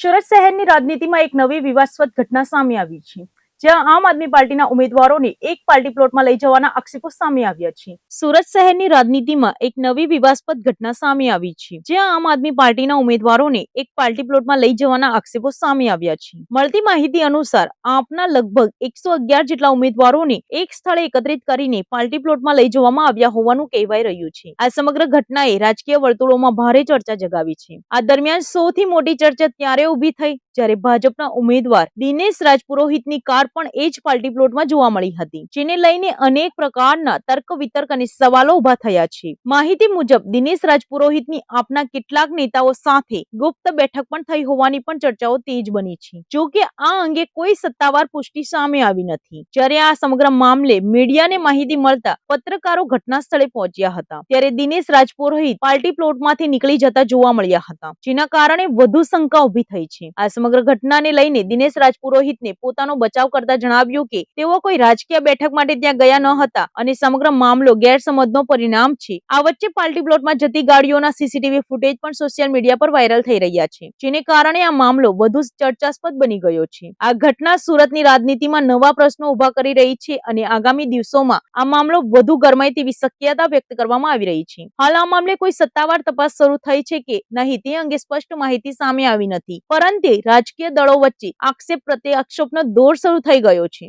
સુરત શહેરની રાજનીતિમાં એક નવી વિવાદાસ્પદ ઘટના સામે આવી છે, જ્યાં આમ આદમી પાર્ટીના ઉમેદવારોને એક પાર્ટી પ્લોટમાં લઈ જવાના આક્ષેપો સામે આવ્યા છે। સુરત શહેરની રાજનીતિમાં એક નવી વિવાદાસ્પદ ઘટના સામે આવી છે, જ્યાં આમ આદમી પાર્ટીના ઉમેદવારોને એક પાર્ટી પ્લોટમાં લઈ જવાના આક્ષેપો સામે આવ્યા છે। મળતી માહિતી અનુસાર આપના લગભગ 111 જેટલા ઉમેદવારોને એક સ્થળે એકત્રિત કરીને પાર્ટી પ્લોટમાં લઈ જવામાં આવ્યા હોવાનું કહેવાય રહ્યું છે। આ સમગ્ર ઘટનાએ રાજકીય વર્તુળોમાં ભારે ચર્ચા જગાવી છે। આ દરમિયાન સૌથી મોટી ચર્ચા ત્યારે ઊભી થઈ જ્યારે ભાજપના ઉમેદવાર દિનેશ રાજપુરોહિતની કાર પણ એ જ પાર્ટી પ્લોટમાં જોવા મળી હતી, જેને લઈને અનેક પ્રકારના તર્ક વિતર્ક અને સવાલો ઉભા થયા છે। માહિતી મુજબ દિનેશ રાજપુરોહિતની આપના કેટલાક નેતાઓ સાથે ગુપ્ત બેઠક પણ થઈ હોવાની પણ ચર્ચાઓ તેજ બની છે। જો કે આ અંગે કોઈ સત્તાવાર પુષ્ટિ સામે આવી નથી। જ્યારે આ સમગ્ર મામલે મીડિયાને માહિતી મળતા પત્રકારો ઘટના સ્થળે પહોંચ્યા હતા, ત્યારે દિનેશ રાજપુરોહિત પાર્ટી પ્લોટમાંથી નીકળી જતા જોવા મળ્યા હતા, જેના કારણે વધુ શંકા ઉભી થઈ છે। આ સમગ્ર ઘટનાને લઈને દિનેશ રાજપુરોહિતને પોતાનો બચાવ કરતા જણાવ્યું કે તેઓ કોઈ રાજકીય બેઠક માટે ત્યાં ગયા ન હતા અને સમગ્ર મામલો ગેરસમજનો પરિણામ છે। આ વચ્ચે પાર્ટી પ્લોટમાં જતી ગાડીઓના સીસીટીવી ફૂટેજ પણ સોશિયલ મીડિયા પર વાયરલ થઈ રહ્યા છે, જેને કારણે આ મામલો વધુ ચર્ચાસ્પદ બની ગયો છે। આ ઘટના સુરતની રાજનીતિમાં નવા પ્રશ્નો ઉભા કરી રહી છે અને આગામી દિવસોમાં આ મામલો વધુ ગરમાય તેવી શક્યતા વ્યક્ત કરવામાં આવી રહી છે। હાલ આ મામલે કોઈ સત્તાવાર તપાસ શરૂ થઈ છે કે નહીં તે અંગે સ્પષ્ટ માહિતી સામે આવી નથી, પરંતુ રાજકીય દળો વચ્ચે આક્ષેપ પ્રત્યે આક્ષેપનો દોર શરૂ થઈ ગયો છે।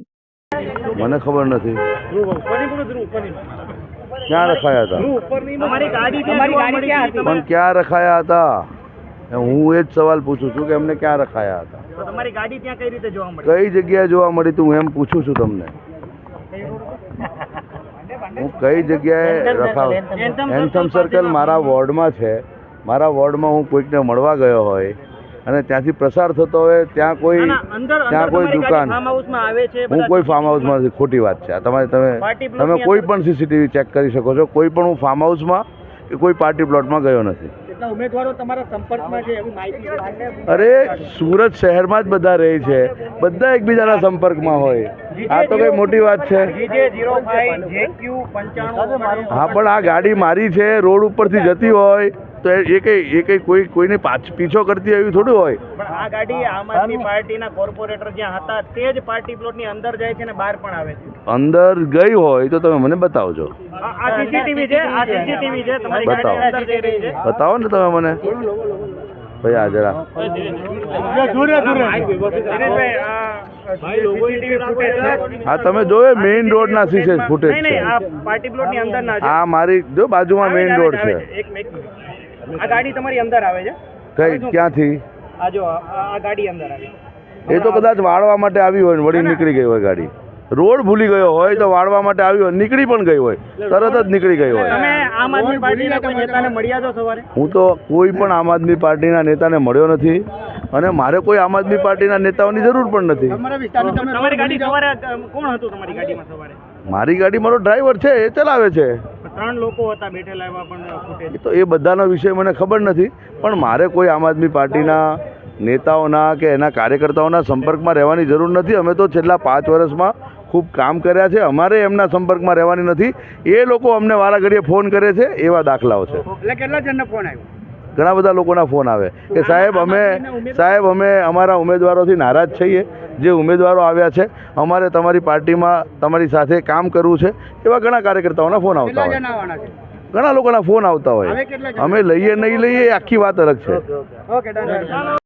મને ખબર નથી ક્યાં રખાયા હતા, પણ ક્યાં રખાયા હતા, હું એ જ સવાલ પૂછું છું કે એમને ક્યાં રખાયા હતા, તમારી ગાડી ત્યાં કઈ રીતે જોવા મળી, કઈ જગ્યાએ જોવા મળી તું એમ પૂછું છું તમને, હું કઈ જગ્યાએ રખાવ, એન્થમ સર્કલ મારા વોર્ડમાં છે, મારા વોર્ડમાં હું કોઈકને મળવા ગયો હોય અને ત્યાંથી પ્રસાર થતો હોય ત્યાં કોઈ દુકાન, હું કોઈ ફાર્મ હાઉસમાં નથી, ખોટી વાત છે આ તમારી, તમે કોઈ પણ સીસીટીવી ચેક કરી શકો છો, કોઈ પણ હું ફાર્મ હાઉસમાં કે કોઈ પાર્ટી પ્લોટમાં ગયો નથી। ઉમેદવારો તમારા સંપર્કમાં છે એવી માહિતી? અરે સુરત શહેરમાં જ બધા રહે છે, બધા એકબીજાના સંપર્કમાં હોય, આ તો કઈ મોટી વાત છે? હા, પણ આ ગાડી મારી છે, રોડ ઉપરથી જતી હોય તો એ કઈ કોઈને પીછો કરતી એવી થોડું હોય। પણ આ ગાડી આમ આદમી પાર્ટીના કોર્પોરેટર જ્યાં હતા તે જ પાર્ટી પ્લોટની અંદર જાય છે અને બહાર પણ આવે છે। અંદર ગઈ હોય તો તમે મને બતાવજો, આ સીસીટીવી છે, આ સીસીટીવી છે, તમારી ગાડી અંદર જઈ રહી છે, બતાવો ને તમે મને ભાઈ। આ જરા હા, તમે જોયો મેઇન રોડ ના સીસી ફૂટેજ છે, પાર્ટી પ્લોટની અંદર ના, આ મારી જો બાજુમાં મેઇન રોડ છે। આ ગાડી તમારી અંદર આવે છે? કઈ ક્યાંથી? આ જો આ ગાડી અંદર આવે, એ તો કદાચ વાળવા માટે આવી હોય ને વળી નીકળી ગઈ હોય ગાડી, રોડ ભૂલી ગયો હોય તો વાળવા માટે આવી હોય, નીકળી પણ ગઈ હોય, તરત જ નીકળી ગઈ હોય। તમે આમ આદમી પાર્ટીના કોઈ નેતાને મળ્યા છો સવારે? હું તો કોઈ પણ આમ આદમી પાર્ટીના નેતાને મળ્યો નથી અને મારે કોઈ આમ આદમી પાર્ટીના નેતાઓની જરૂર પણ નથી। તમારી ગાડી સવારે કોણ હતું તમારી ગાડીમાં સવારે? મારી ગાડી મારો ડ્રાઈવર છે, એ ચલાવે છે। 3 લોકો હતા બેઠેલા, એવા પણ ફૂટેજ તો એ બધાનો વિષય મને ખબર નથી, પણ મારે કોઈ આમ આદમી પાર્ટીના નેતાઓના કે એના કાર્યકર્તાઓના સંપર્કમાં રહેવાની જરૂર નથી। અમે તો છેલ્લા 5 વર્ષમાં ખૂબ કામ કર્યા છે, અમારે એમના સંપર્કમાં રહેવાની નથી। એ લોકો અમને વારાઘડીએ ફોન કરે છે, એવા દાખલાઓ છે। એટલે કેટલા જણનો ફોન આવ્યો? ઘણા બધા લોકોના ફોન આવે કે સાહેબ અમે અમારા ઉમેદવારોથી નારાજ છીએ, જે ઉમેદવારો આવ્યા છે, અમારે તમારી પાર્ટીમાં તમારી સાથે કામ કરવું છે, એવા ઘણા કાર્યકર્તાઓના ફોન આવતા હોય, ઘણા લોકોના ફોન આવતા હોય। અમે લઈએ નહીં લઈએ આખી વાત અલગ છે।